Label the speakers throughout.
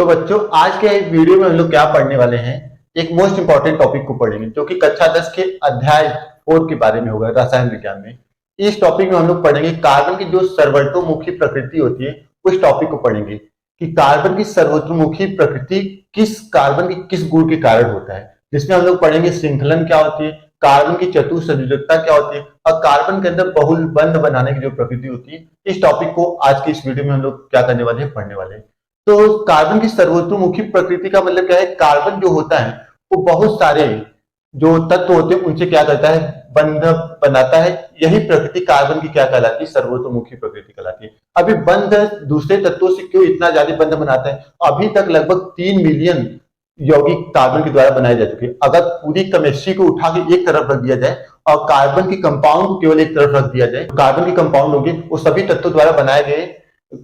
Speaker 1: तो बच्चों आज के इस वीडियो में हम लोग क्या पढ़ने वाले हैं, एक मोस्ट इंपॉर्टेंट टॉपिक को पढ़ेंगे जो कि कक्षा 10 के अध्याय 4 के बारे में होगा, रसायन विज्ञान में। इस टॉपिक में हम लोग पढ़ेंगे कार्बन की जो सर्वतोमुखी प्रकृति होती है, उस टॉपिक को पढ़ेंगे कि कार्बन की सर्वतोमुखी प्रकृति किस कार्बन की किस गुण के कारण होता है, जिसमें हम लोग पढ़ेंगे श्रृंखलन क्या होती है, कार्बन की चतुसंयोजकता क्या होती है और कार्बन के अंदर बहुल बंध बनाने की जो प्रकृति होती है। इस टॉपिक को आज की इस वीडियो में हम लोग क्या करने वाले हैं, पढ़ने वाले हैं। तो कार्बन की सर्वतोमुखी प्रकृति का मतलब क्या है, कार्बन जो होता है वो बहुत सारे जो तत्व होते हैं उनसे क्या करता है, बंध बनाता है। यही प्रकृति कार्बन की क्या कहलाती है, सर्वतोमुखी प्रकृति कहलाती है। अभी बंध दूसरे तत्वों से क्यों इतना ज्यादा बंध बनाता है, अभी तक लगभग 3 मिलियन यौगिक कार्बन के द्वारा बनाए जा चुके हैं। अगर पूरी केमिस्ट्री को उठा के एक तरफ रख दिया जाए और कार्बन के कंपाउंड को केवल एक तरफ रख दिया जाए, कार्बन के कंपाउंड होंगे वो सभी तत्वों द्वारा बनाए गए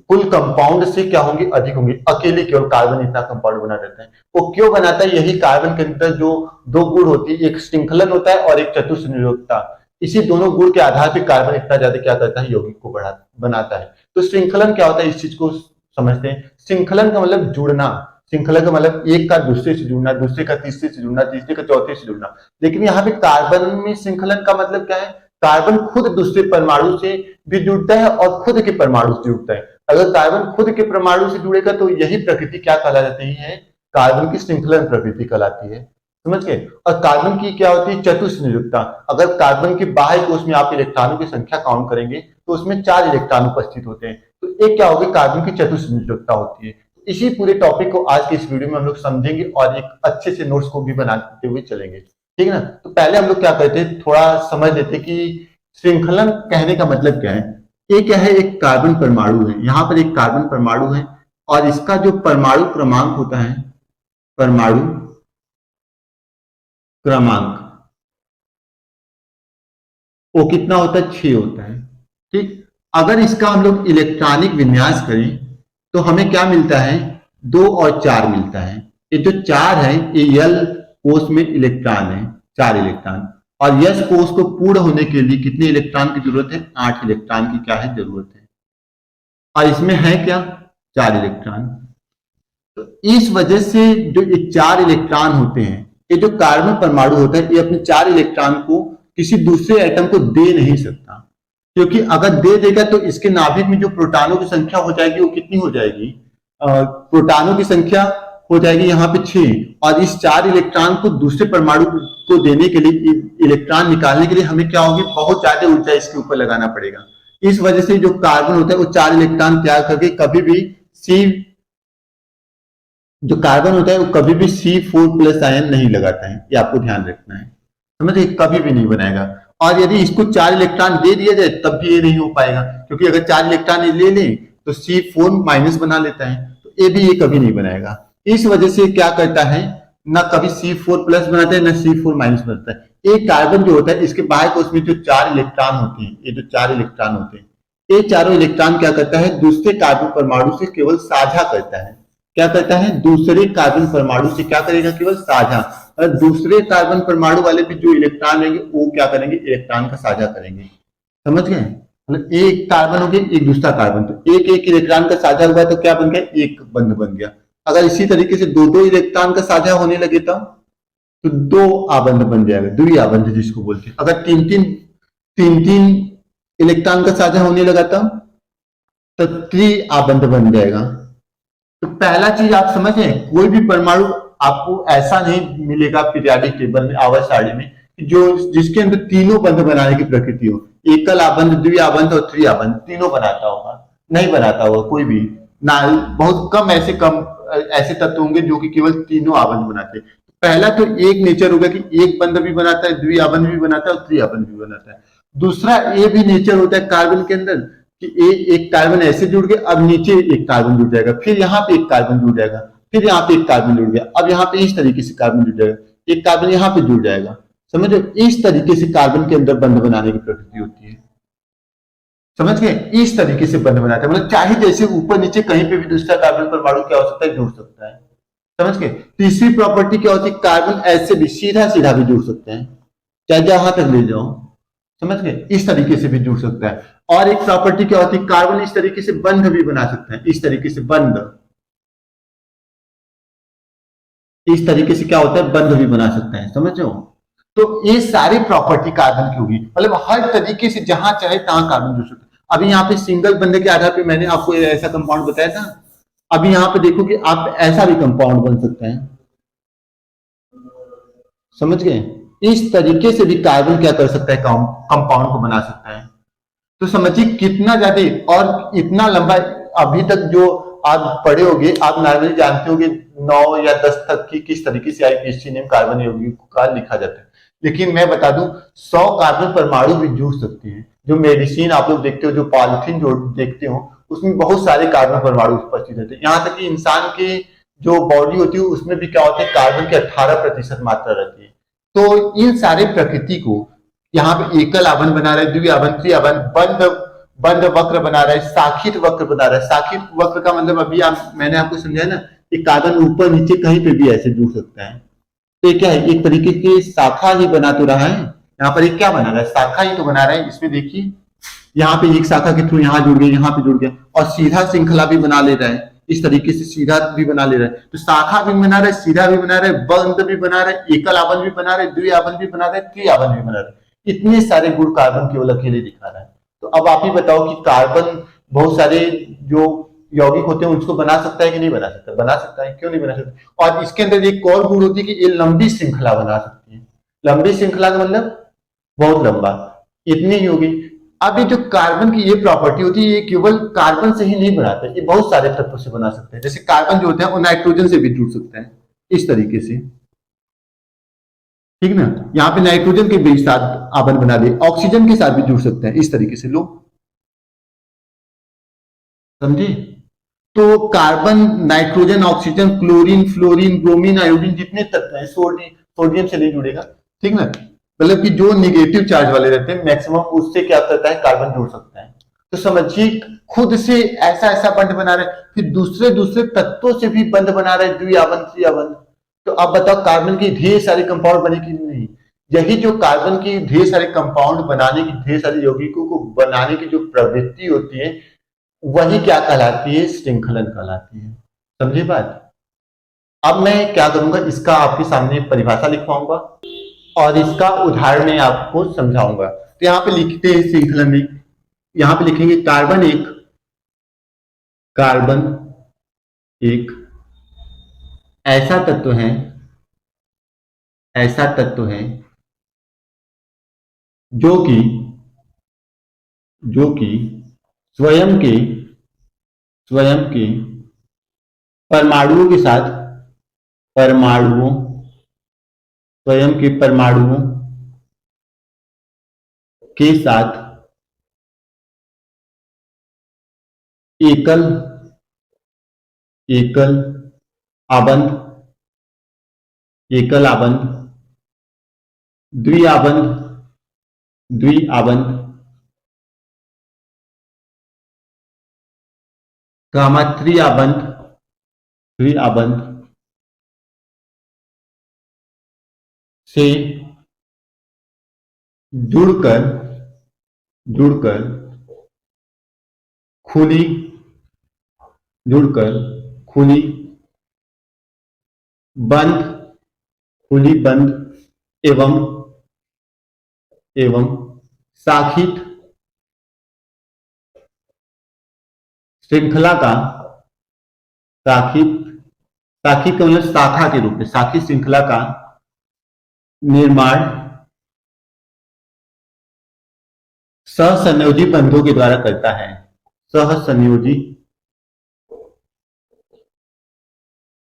Speaker 1: कुल कंपाउंड से क्या होंगे, अधिक होंगे। अकेले केवल कार्बन इतना कंपाउंड बना देता है। वो क्यों बनाता है, यही कार्बन के अंदर जो दो गुण होती है, एक श्रृंखलन होता है और एक चतुसंयोजकता। इसी दोनों गुण के आधार पर कार्बन इतना ज्यादा क्या करता है, यौगिक को बनाता है। तो श्रृंखलन क्या होता है, इस चीज को समझते हैं। श्रृंखलन का मतलब जुड़ना, श्रृंखला का मतलब एक का दूसरे से जुड़ना, दूसरे का तीसरे से जुड़ना, तीसरे का चौथे से जुड़ना। लेकिन यहाँ पे कार्बन में श्रृंखलन का मतलब क्या है, कार्बन खुद दूसरे परमाणु से भी जुड़ता है और खुद के परमाणु से जुड़ता है। अगर कार्बन खुद के परमाणु से जुड़ेगा तो यही प्रकृति क्या कहलाती है, कार्बन की श्रृंखलन प्रकृति कहलाती है। समझ गए। और कार्बन की क्या होती है, चतुसंयोजकता। अगर कार्बन के बाह्य कोश में आप इलेक्ट्रॉनों की संख्या काउंट करेंगे तो उसमें 4 इलेक्ट्रॉन उपस्थित होते हैं। तो एक क्या होगी, कार्बन की चतुसंयोजकता होती है। इसी पूरे टॉपिक को आज के इस वीडियो में हम लोग समझेंगे और एक अच्छे से नोट्स को भी बनाते हुए चलेंगे, ठीक है ना। तो पहले हम लोग क्या करते हैं, थोड़ा समझ लेते कि श्रृंखलन कहने का मतलब क्या है। ये क्या है, एक कार्बन परमाणु है, यहाँ पर एक कार्बन परमाणु है और इसका जो परमाणु क्रमांक होता है, परमाणु क्रमांक वो कितना होता है, 6 होता है। ठीक। अगर इसका हम लोग इलेक्ट्रॉनिक विन्यास करें तो हमें क्या मिलता है, 2 और 4 मिलता है। ये जो 4 है ये यल कोष में इलेक्ट्रॉन है, 4 इलेक्ट्रॉन। और यस कोष को पूर्ण होने के लिए कितने इलेक्ट्रॉन की जरूरत है, 8 इलेक्ट्रॉन की क्या है, जरूरत है। और इसमें है क्या, 4 इलेक्ट्रॉन। तो इस वजह से जो ये 4 इलेक्ट्रॉन होते हैं, ये जो कार्बन परमाणु होता है ये अपने 4 इलेक्ट्रॉन को किसी दूसरे एटम को दे नहीं सकता। क्योंकि अगर दे देगा तो इसके नाभिक में जो प्रोटॉनों की संख्या हो जाएगी वो कितनी हो जाएगी, प्रोटॉनों की संख्या हो जाएगी यहाँ पे 6। और इस 4 इलेक्ट्रॉन को दूसरे परमाणु को देने के लिए, इलेक्ट्रॉन निकालने के लिए हमें क्या होगी, बहुत ज्यादा ऊर्जा इसके ऊपर लगाना पड़ेगा। इस वजह से जो कार्बन होता है वो 4 इलेक्ट्रॉन त्याग करके कभी भी सी, जो कार्बन होता है वो कभी भी C4+ आयन नहीं लगाता है। ये आपको ध्यान रखना है, समझे, कभी भी नहीं बनाएगा। और यदि इसको 4 इलेक्ट्रॉन दे दिया जाए तब भी ये नहीं हो पाएगा, क्योंकि अगर 4 इलेक्ट्रॉन ले ले तो C4- बना लेता है, तो ये भी ये कभी नहीं बनाएगा। इस वजह से क्या करता है, ना कभी C4+ बनाता है ना C4- बनाता है। एक कार्बन जो होता है इसके बाह्य कोश में जो 4 इलेक्ट्रॉन होते हैं, ये जो 4 इलेक्ट्रॉन होते हैं, ये चारों इलेक्ट्रॉन क्या करता है, दूसरे कार्बन परमाणु से केवल साझा करता है। क्या करता है, दूसरे कार्बन परमाणु से क्या करेगा, केवल साझा। और दूसरे कार्बन परमाणु वाले भी जो इलेक्ट्रॉन रहेंगे वो क्या करेंगे, इलेक्ट्रॉन का साझा करेंगे। समझ गए। मतलब एक कार्बन हो गया, एक दूसरा कार्बन, तो एक एक इलेक्ट्रॉन का साझा हुआ तो क्या बन गया, एक बंध बन गया। अगर इसी तरीके से 2-2 इलेक्ट्रॉन का साझा होने लगे तो 2 आबंध बन जाएगा, द्विआबंध जिसको बोलते हैं। अगर 3-3 इलेक्ट्रॉन का साझा होने लगा तो त्रिआबंध बन जाएगा। तो पहला चीज आप समझे, कोई भी परमाणु आपको ऐसा नहीं मिलेगा पीरियोडिक टेबल में, आवर्त सारणी में, जो जिसके अंदर तीनों बंध बनाने की प्रकृति हो। एकल आबंध, द्विआबंध और त्रिआबंध तीनों बनाता होगा, नहीं बनाता होगा कोई भी ना। बहुत कम ऐसे तत्व होंगे जो कि केवल तीनों आबंध बनाते हैं। पहला तो एक नेचर होगा कि एक बंध भी बनाता है, द्विआबंध भी बनाता है और त्रिआबंध भी बनाता है। दूसरा ये भी नेचर होता है कार्बन के अंदर कि एक कार्बन ऐसे जुड़ गया, अब नीचे एक कार्बन जुड़ जाएगा, फिर यहाँ पे एक कार्बन जुड़ जाएगा, फिर यहाँ पे एक कार्बन जुड़ गया, अब यहाँ पे इस तरीके से कार्बन जुड़ जाएगा, एक कार्बन यहाँ पे जुड़ जाएगा। समझो, इस तरीके से कार्बन के अंदर बंध बनाने की प्रकृति होती है। समझ गए, इस तरीके से बंध बनाता है। मतलब चाहे जैसे ऊपर नीचे कहीं पे भी दूसरा कार्बन परमाणु क्या हो सकता है, जुड़ सकता है। समझ गए। तीसरी प्रॉपर्टी क्या होती है, कार्बन ऐसे भी सीधा सीधा भी जुड़ सकते हैं, चाहे जहां तक ले जाओ। समझ गए, इस तरीके से भी जुड़ सकता है। और एक प्रॉपर्टी क्या होती है, कार्बन इस तरीके से बंध भी बना सकता है, इस तरीके से बंध। इस तरीके से क्या होता है, बंध भी बना सकता है, समझ रहे हो। तो ये सारी प्रॉपर्टी कार्बन की होगी, मतलब हर तरीके से जहां चाहे तहां कार्बन जुड़ सकता है। अभी यहाँ पे सिंगल बंधे के आधार पे मैंने आपको ऐसा कंपाउंड बताया था। अभी यहाँ पे देखो कि आप ऐसा भी कंपाउंड बन सकते हैं, समझ गए। इस तरीके से भी कार्बन क्या कर सकता है, कंपाउंड को बना सकता है। तो समझिए कितना ज्यादा और इतना लंबा। अभी तक जो आप पढ़े होगे, आप नॉर्मली जानते होगे 9 या 10 तक की किस तरीके से आईपीएससी नेम कार्बन यौगिक का लिखा जाता है। लेकिन मैं बता दूं 100 कार्बन परमाणु भी जुड़ सकते हैं। जो मेडिसिन आप लोग देखते हो, जो पॉलिथीन जो देखते हो, उसमें बहुत सारे कार्बन परमाणु उपस्थित रहते हैं। यहाँ तक कि इंसान की जो बॉडी होती है उसमें भी क्या होता है, कार्बन की 18% मात्रा रहती है। तो इन सारे प्रकृति को यहाँ पे एकल आवन बना रहा है, द्विआवन, त्रिआवन, बंध बंध वक्र बना रहा है, साखित वक्र बना रहा है। साखित वक्र का मतलब अभी मैंने आपको समझाया ना कि कार्बन ऊपर नीचे कहीं पे भी ऐसे जुड़ सकता है। तो ये क्या है, एक तरीके की शाखा ही बना तो रहा है। यहाँ पर एक क्या बना रहा है, शाखा ही तो बना रहा है। इसमें देखिए यहाँ पे एक शाखा के थ्रू यहाँ जुड़ गया, यहाँ पे जुड़ गया, और सीधा श्रृंखला भी बना ले रहा है। इस तरीके से सीधा भी बना ले रहा है। तो शाखा भी बना रहा है, सीधा भी बना रहा है, बंध भी बना रहा है, एकल आवन भी बना रहा है, द्विआवन भी बना रहा है, त्रिआवन भी बना रहा है। इतने सारे गुण कार्बन केवल अकेले दिखा रहा है। तो अब आप ही बताओ कि कार्बन बहुत सारे जो यौगिक होते हैं उसको बना सकता है कि नहीं बना सकता, बना सकता है, क्यों नहीं बना सकता। और इसके अंदर एक और गुण होती है कि ये लंबी श्रृंखला बना सकती है। लंबी श्रृंखला का मतलब बहुत लंबा, इतनी ही होगी। अब ये जो कार्बन की ये प्रॉपर्टी होती है, ये केवल कार्बन से ही नहीं बनाता है, ये बहुत सारे तत्वों से बना सकते हैं। जैसे कार्बन जो होता है वो नाइट्रोजन से भी जुड़ सकता है, इस तरीके से, ठीक ना। यहाँ पे नाइट्रोजन के भी साथ आवन बना दिए, ऑक्सीजन के साथ भी जुड़ सकते हैं, इस तरीके से। लो समझे। तो carbon, nitrogen, oxygen, chlorine, fluorine, bromine, iodine, जितने तत्व हैं, सोडियम से नहीं जुड़ेगा, ठीक ना। मतलब कि जो निगेटिव चार्ज वाले रहते हैं मैक्सिमम, उससे क्या करता है, कार्बन जुड़ सकता है। तो समझिए खुद से ऐसा ऐसा बंध बना रहे, फिर दूसरे दूसरे तत्वों से भी बंध बना रहे, द्विआवन, त्रिआवन। तो अब बताओ कार्बन की ढेर सारे कंपाउंड बने कि नहीं। यही जो कार्बन की ढेर सारे कंपाउंड बनाने की, ढेर सारे यौगिकों को बनाने की जो प्रवृत्ति होती है, वही क्या कहलाती है, श्रृंखलन कहलाती है। समझे बात। अब मैं क्या करूंगा, इसका आपके सामने परिभाषा लिखवाऊंगा और इसका उदाहरण मैं आपको समझाऊंगा। तो यहाँ पे लिखते हैं श्रृंखलन में, यहाँ पे लिखेंगे कार्बन एक ऐसा तत्व है, ऐसा तत्व है जो कि स्वयं के परमाणुओं के साथ, परमाणुओं स्वयं के परमाणुओं के साथ एकल आबंध, द्विआबंध, गामा त्रिआबंध से जुड़कर खुली बंद एवं शाखित श्रृंखला का, शाखित का मतलब शाखा के रूप में, शाखित श्रृंखला का निर्माण सहसंयोजी बंधों के द्वारा करता है। सहसंयोजी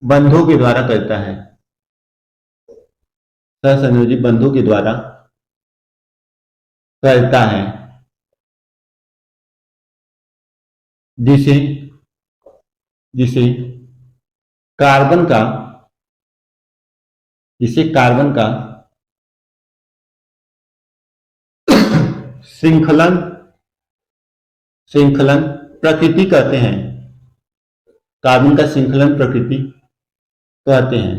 Speaker 1: बंधों के द्वारा करता है, सहसंयोजी बंधों के द्वारा करता है, जिसे कार्बन का श्रृंखलन प्रकृति कहते हैं। कार्बन का श्रृंखलन प्रकृति कहते हैं,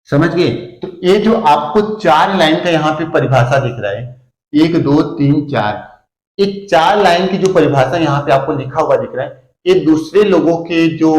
Speaker 1: समझ गए। तो ये जो आपको 4 लाइन का यहाँ पे परिभाषा दिख रहा है, 1 2 3 4, ये 4 लाइन की जो परिभाषा यहाँ पे आपको लिखा हुआ दिख रहा है, ये दूसरे लोगों के जो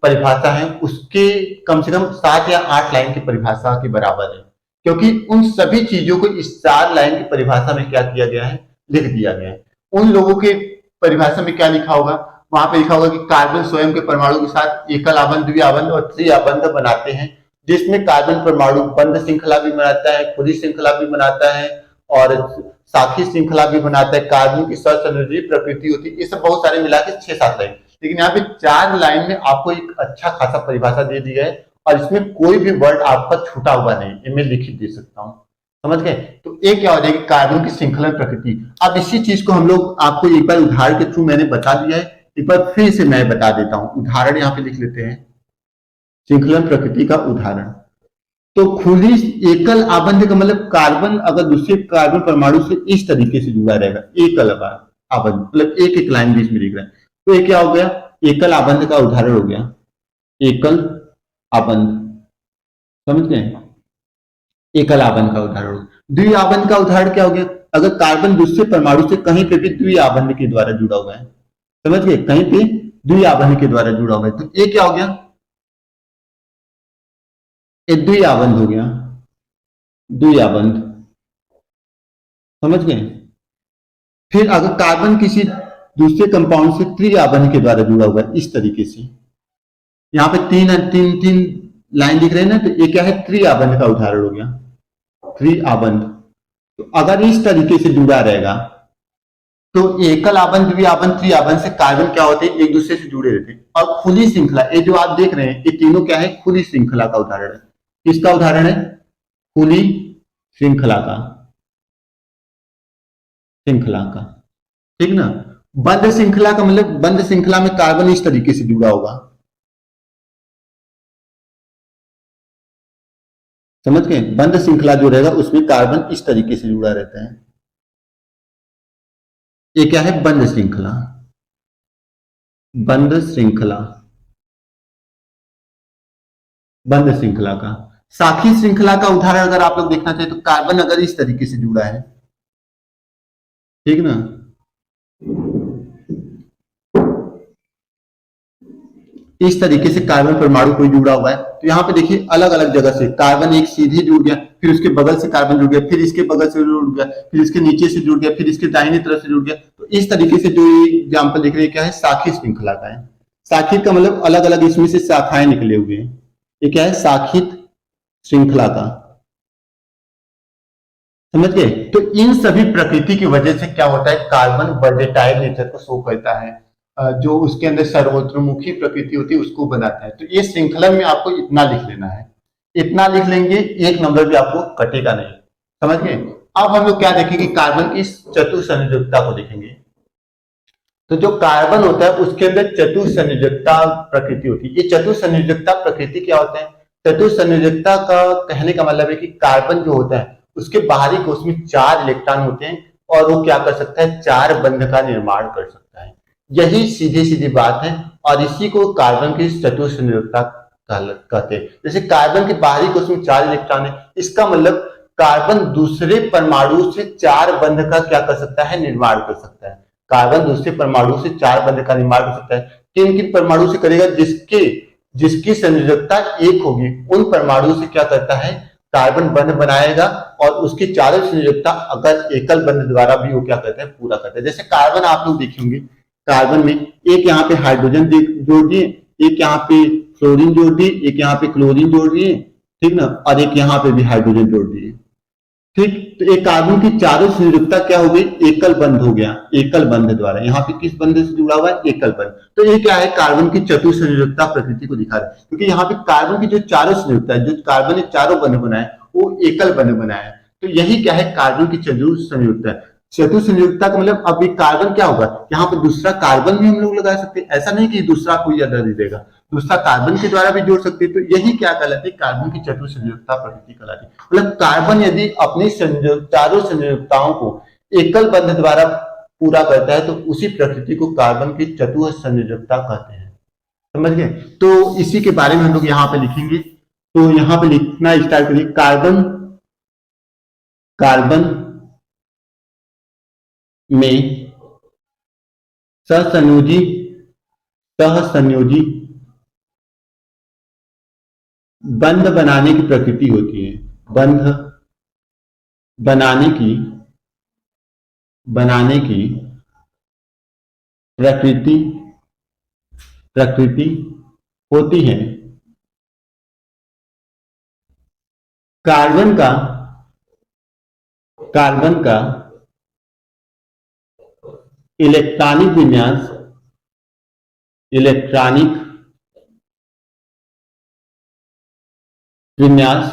Speaker 1: परिभाषा है उसके कम से कम 7 या 8 लाइन की परिभाषा के बराबर है, क्योंकि उन सभी चीजों को इस 4 लाइन की परिभाषा में क्या किया गया है, लिख दिया गया है। उन लोगों के परिभाषा में क्या लिखा होगा, वहां पे लिखा होगा कि कार्बन स्वयं के परमाणु के साथ एकल आबंध, द्विआबंध और त्रिआबंध बनाते हैं, जिसमें कार्बन परमाणु बंध श्रृंखला भी बनाता है, खुली श्रृंखला भी बनाता है और साखी श्रृंखला भी बनाता है। कार्बन की सहसंयोजी प्रकृति होती है। ये सब बहुत सारे मिला के 6-7 लाइन, लेकिन यहाँ पे 4 लाइन में आपको एक अच्छा खासा परिभाषा दे दी है और इसमें कोई भी वर्ड आपका छूटा हुआ नहीं, ये मैं लिखित दे सकता हूँ। समझ गए? तो एक क्या हो जाएगी, कार्बन की श्रृंखला प्रकृति। अब इसी चीज को हम लोग आपको एक बार उदाहरण के थ्रू मैंने बता दिया है, एक बार फिर से मैं बता देता हूं। उदाहरण यहाँ पे लिख लेते हैं, श्रृंखलन प्रकृति का उदाहरण। तो खुली एकल आबंध का मतलब कार्बन अगर दूसरे कार्बन परमाणु से इस तरीके से जुड़ा रहेगा, एकल आबंध मतलब एक एक लाइन बीच में लिख रहा है, तो ये क्या हो गया, एकल आबंध का उदाहरण हो गया, एकल आबंध। समझ गए? एकल आबंध का उदाहरण। द्विआबंध का उदाहरण क्या हो गया, अगर कार्बन दूसरे परमाणु से कहीं पे भी द्विआबंध के द्वारा जुड़ा हुआ है, समझ गए, कहीं पे द्विआबंध के द्वारा जुड़ा हुआ है, तो ये क्या हो गया, ये द्विआबंध हो गया, द्विआबंध। समझ गए? फिर अगर कार्बन किसी दूसरे कंपाउंड से त्रिआबंध के द्वारा जुड़ा हुआ है इस तरीके से, यहाँ पे तीन लाइन दिख रहे हैं ना, तो ये क्या है, त्रिआबंध का उदाहरण हो गया, त्रिआबंध। तो अगर इस तरीके से जुड़ा रहेगा तो एकल आबंध, द्विआबंध, त्रिआबंध से कार्बन क्या होते हैं, एक दूसरे से जुड़े रहते हैं। और खुली श्रृंखला, ये जो आप देख रहे हैं ये तीनों क्या है, खुली श्रृंखला का उदाहरण है। किसका उदाहरण है, खुली श्रृंखला का, श्रृंखला का, ठीक ना। बंद श्रृंखला का मतलब बंद श्रृंखला में कार्बन इस तरीके से जुड़ा होगा, समझ गए, बंद श्रृंखला जो रहेगा उसमें कार्बन इस तरीके से जुड़ा रहता है, ये क्या है, बंद श्रृंखला, बंद श्रृंखला, बंद श्रृंखला का। साखी श्रृंखला का उदाहरण अगर आप लोग देखना चाहें तो कार्बन अगर इस तरीके से जुड़ा है, ठीक ना, इस तरीके से कार्बन परमाणु कोई जुड़ा हुआ है, तो यहाँ पे देखिए अलग अलग जगह से कार्बन एक सीधे जुड़ गया, फिर उसके बगल से कार्बन जुड़ गया, फिर इसके बगल से जुड़ गया, फिर इसके नीचे से जुड़ गया, फिर इसके दाहिने तरफ से जुड़ गया। तो इस तरीके से जो एग्जाम्पल देख रहे हैं क्या है, साखी श्रृंखला का है। साखित का मतलब अलग अलग इसमें से शाखाएं निकले हुए हैं, ये क्या है, साखित श्रृंखला का। समझ गए? तो इन सभी प्रकृति की वजह से क्या होता है, कार्बन वर्जेटाइल नेचर को शो करता है, जो उसके अंदर सर्वोत्तरमुखी प्रकृति होती है उसको बनाता है। तो ये श्रृंखला में आपको इतना लिख लेना है, इतना लिख लेंगे, एक नंबर भी आपको कटेगा नहीं। समझ गए? अब हम लोग क्या देखेंगे, कार्बन की चतुसंयोजकता को देखेंगे। तो जो कार्बन होता है उसके अंदर चतुसंयोजकता प्रकृति होती है। ये चतुसंयोजकता प्रकृति क्या होता है, चतुसंयोजकता का कहने का मतलब है कि कार्बन जो होता है उसके बाहरी कोश में 4 इलेक्ट्रॉन होते हैं और वो क्या कर सकता है, 4 बंध का निर्माण कर सकता है। यही सीधी सीधी बात है और इसी को कार्बन की चतुसंयोजकता कहते हैं। जैसे कार्बन के बाहरी कोश में 4 इलेक्ट्रॉन है, इसका मतलब कार्बन दूसरे परमाणु से 4 बंध का क्या कर सकता है, निर्माण कर सकता है। कार्बन दूसरे परमाणु से 4 बंध का निर्माण कर सकता है। किन किन परमाणु से करेगा, जिसकी संयोजकता 1 होगी उन परमाणु से क्या करता है, कार्बन बंध बनाएगा और उसकी चारों संयोजकता अगर एकल बंध द्वारा भी वो क्या करते हैं, पूरा करते हैं। जैसे कार्बन आप लोग देखेंगे, कार्बन में एक यहाँ पे हाइड्रोजन जोड़ दिए, एक यहाँ पे फ्लोरीन जोड़ दिए, एक यहाँ पे क्लोरीन जोड़ दिए, ठीक ना, और एक यहाँ पे भी हाइड्रोजन जोड़ दिए, ठीक। तो एक कार्बन की चारों संयोजकता क्या हो गई, एकल बंध हो गया, एकल बंध द्वारा। यहाँ पे किस बंध से जुड़ा हुआ है, एकल बंध। तो ये क्या है, कार्बन की चतुसंयोजकता प्रकृति को दिखा रहा है, क्योंकि यहाँ पे कार्बन की जो चारों संयोजकता है, जो कार्बन ने चारों बंध बनाए वो एकल बंध बनाया। तो यही क्या है, कार्बन की चतुसंयोजकता है। चतुसंयोजकता का मतलब अब कार्बन क्या होगा, यहाँ पे दूसरा कार्बन भी हम लोग लगा सकते हैं, ऐसा नहीं कि दूसरा कोई ज्यादा दे देगा, दूसरा कार्बन के द्वारा भी जोड़ सकते हैं। तो यही क्या कहलाती है, कार्बन की चतुसंयोजकता प्रकृति कहलाती है। मतलब कार्बन यदि अपनी चारों संयोजकताओं को एकल बंध द्वारा पूरा करता है तो उसी प्रकृति को कार्बन की चतुसंयोजकता कहते हैं। समझ गए? तो इसी के बारे में हम लोग यहाँ पे लिखेंगे। तो यहाँ पे लिखना स्टार्ट करिए, कार्बन में सहसंयोजी बंध बनाने की प्रकृति होती है। बंध बनाने की बनाने की प्रकृति प्रकृति होती है। कार्बन का कार्बन का इलेक्ट्रॉनिक विन्यास इलेक्ट्रॉनिक विन्यास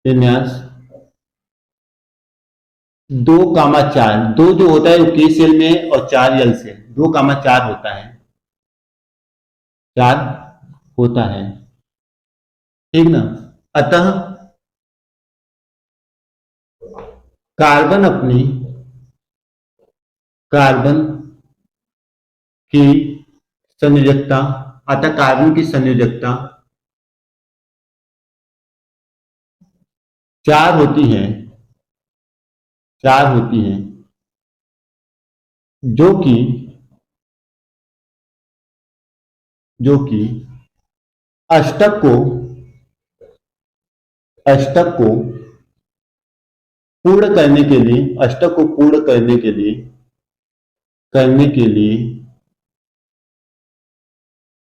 Speaker 1: विन्यास 2,4 दो जो होता है वो के सेल में और 4 यल सेल 2,4 होता है 4 होता है। ठीक ना। अतः कार्बन अपनी कार्बन की संयोजकता अतः कार्बन की संयोजकता 4 होती है 4 होती है जो कि अष्टक को अष्टक को पूर्ण करने के लिए अष्टक को पूर्ण करने के लिए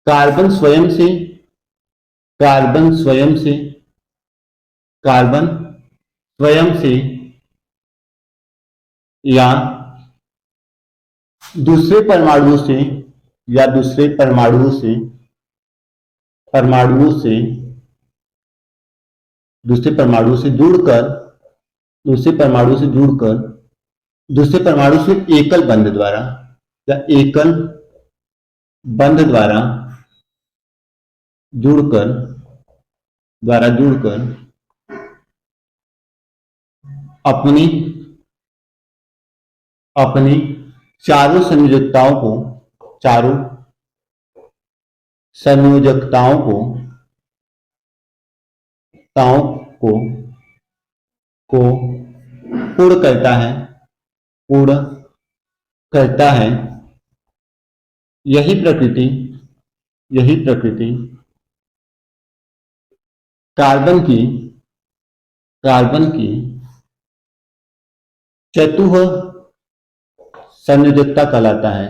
Speaker 1: कार्बन स्वयं से कार्बन स्वयं से कार्बन स्वयं से या दूसरे परमाणुओं से या दूसरे परमाणु से जुड़कर दूसरे परमाणु से एकल बंध द्वारा या एकल बंध द्वारा जुड़कर अपनी अपनी चारों संयोजकताओं को पूर्ण करता है। यही प्रकृति कार्बन की चतुः संयोजकता कहलाता है।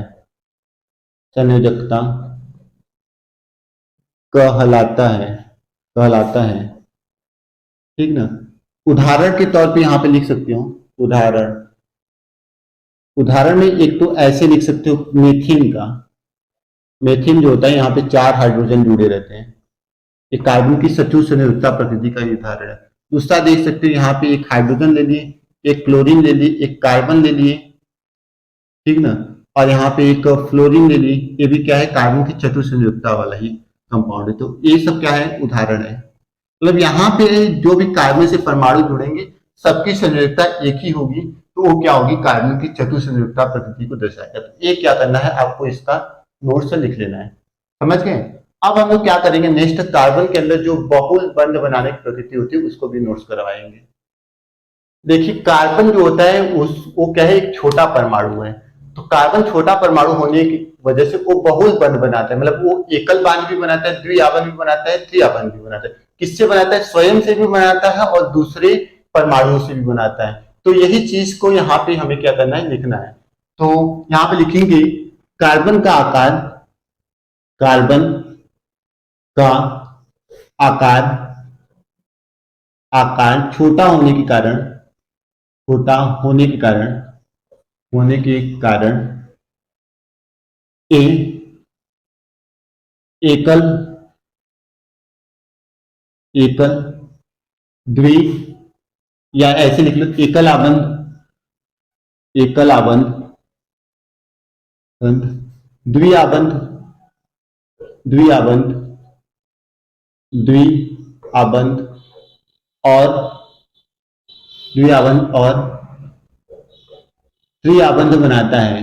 Speaker 1: ठीक ना। उदाहरण के तौर पे यहां पे लिख सकते हो। उदाहरण में एक तो ऐसे लिख सकते हो मेथेन जो होता है यहाँ पे 4 हाइड्रोजन जुड़े रहते हैं। एक कार्बन की सचुर संयोजकता प्रकृति का उदाहरण है। दूसरा देख सकते हो यहाँ पे एक हाइड्रोजन ले लिए, एक क्लोरीन ले लिए, एक कार्बन ले लिए। ठीक ना। और यहाँ पे एक फ्लोरीन ले ली। ये भी क्या है, कार्बन की चतुर संयोजकता वाला ही कंपाउंड है। तो ये सब क्या है, उदाहरण है। मतलब यहाँ पे जो भी कार्बन से परमाणु जुड़ेंगे सबकी संयोजकता एक ही होगी, तो वो क्या होगी, कार्बन की चतुर संयोजकता प्रकृति को दर्शाएगा। तो ये क्या करना है, आपको इसका नोट से लिख लेना है। समझ गए। अब हम लोग क्या करेंगे, नेक्स्ट कार्बन के अंदर जो बहुल बंध बनाने की प्रकृति होती है उसको भी नोट्स करवाएंगे। देखिए कार्बन जो होता है वो क्या है, एक छोटा परमाणु है। तो कार्बन छोटा परमाणु होने की वजह से वो बहुल बंध बनाता है। मतलब वो एकल बांध भी बनाता है, द्विआबंध भी बनाता है, त्रिआबंध भी बनाता है। किससे बनाता है, स्वयं से भी बनाता है और दूसरे परमाणुओं से भी बनाता है। तो यही चीज को यहाँ पे हमें क्या करना है, लिखना है। तो यहाँ पे लिखेंगे कार्बन का आकार छोटा होने के कारण एकल द्वि या ऐसे लिख लो एकल आबंध द्विआबंध और त्रिआबंध बनाता है।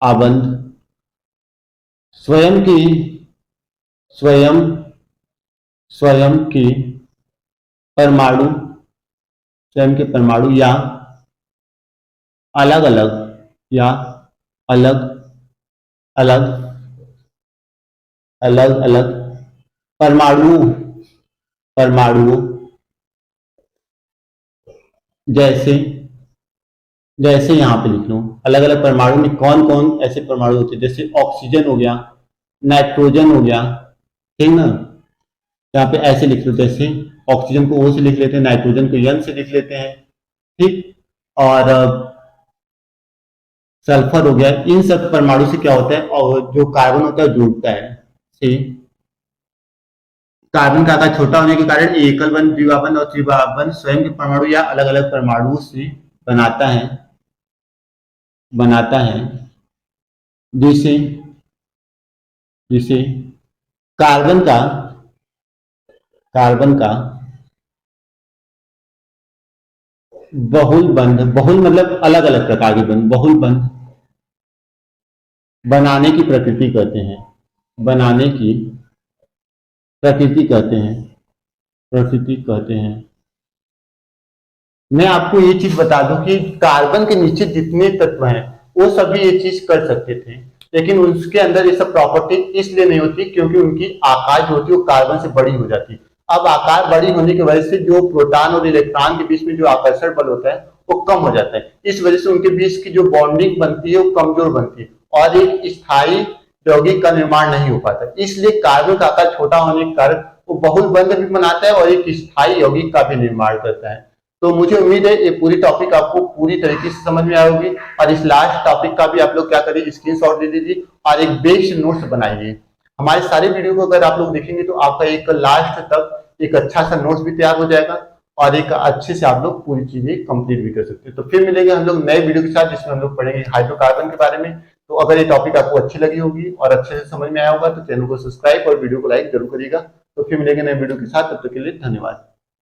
Speaker 1: आबंध स्वयं के परमाणु या अलग अलग अलग अलग परमाणु परमाणुओं, जैसे जैसे यहाँ पे लिख लो अलग अलग परमाणु में कौन कौन ऐसे परमाणु होते हैं, जैसे ऑक्सीजन हो गया, नाइट्रोजन हो गया, ठीक ना। यहाँ पे ऐसे लिख लो, जैसे ऑक्सीजन को ओ से लिख लेते हैं, नाइट्रोजन को एन से लिख लेते हैं, ठीक। और सल्फर हो गया, इन सब परमाणु से क्या होता है, और जो कार्बन होता है जुड़ता है से। कार्बन का आकार छोटा होने के कारण एकल बंध, द्विबंध बंध और त्रिबंध बंध स्वयं के परमाणु या अलग अलग परमाणु से बनाता है जिसे जिसे कार्बन का कार्बन का बहुल बंध, बहुल मतलब अलग अलग प्रकार के बंध, बहुल बंध बनाने की प्रकृति कहते हैं, बनाने की प्रकृति कहते हैं, प्रकृति कहते हैं। मैं आपको ये चीज बता दूं कि कार्बन के नीचे जितने तत्व हैं वो सभी ये चीज कर सकते थे, लेकिन उसके अंदर ये सब प्रॉपर्टी इसलिए नहीं होती क्योंकि उनकी आकार जो होती है वो कार्बन से बड़ी हो जाती है। अब आकार बड़ी होने की वजह से जो प्रोटॉन और इलेक्ट्रॉन के बीच में जो आकर्षण बल होता है वो कम हो जाता है, इस वजह से उनके बीच की जो बॉन्डिंग बनती है वो कमजोर बनती है और एक स्थायी यौगिक का निर्माण नहीं हो पाता। इसलिए कार्बन का आकार छोटा होने के कारण वो बहुल बंध भी बनाता है और एक स्थायी यौगिक का भी निर्माण करता है। तो मुझे उम्मीद है ये पूरी टॉपिक आपको पूरी तरीके से समझ में आई होगी और इस लास्ट टॉपिक का भी आप लोग क्या करिए, स्क्रीनशॉट ले लीजिए और एक बेस्ट नोट्स बनाइए। हमारे सारे वीडियो को अगर आप लोग देखेंगे तो आपका एक लास्ट तक एक अच्छा सा नोट्स भी तैयार हो जाएगा और एक अच्छे से आप लोग पूरी चीजें कंप्लीट भी कर सकते हैं। तो फिर मिलेंगे हम लोग नए वीडियो के साथ जिसमें हम लोग पढ़ेंगे हाइड्रोकार्बन के बारे में। तो अगर ये टॉपिक आपको अच्छी लगी होगी और अच्छे से समझ में आया होगा तो चैनल को सब्सक्राइब और वीडियो को लाइक जरूर करिएगा। तो फिर मिलेंगे नए वीडियो के साथ, तब तक के लिए धन्यवाद।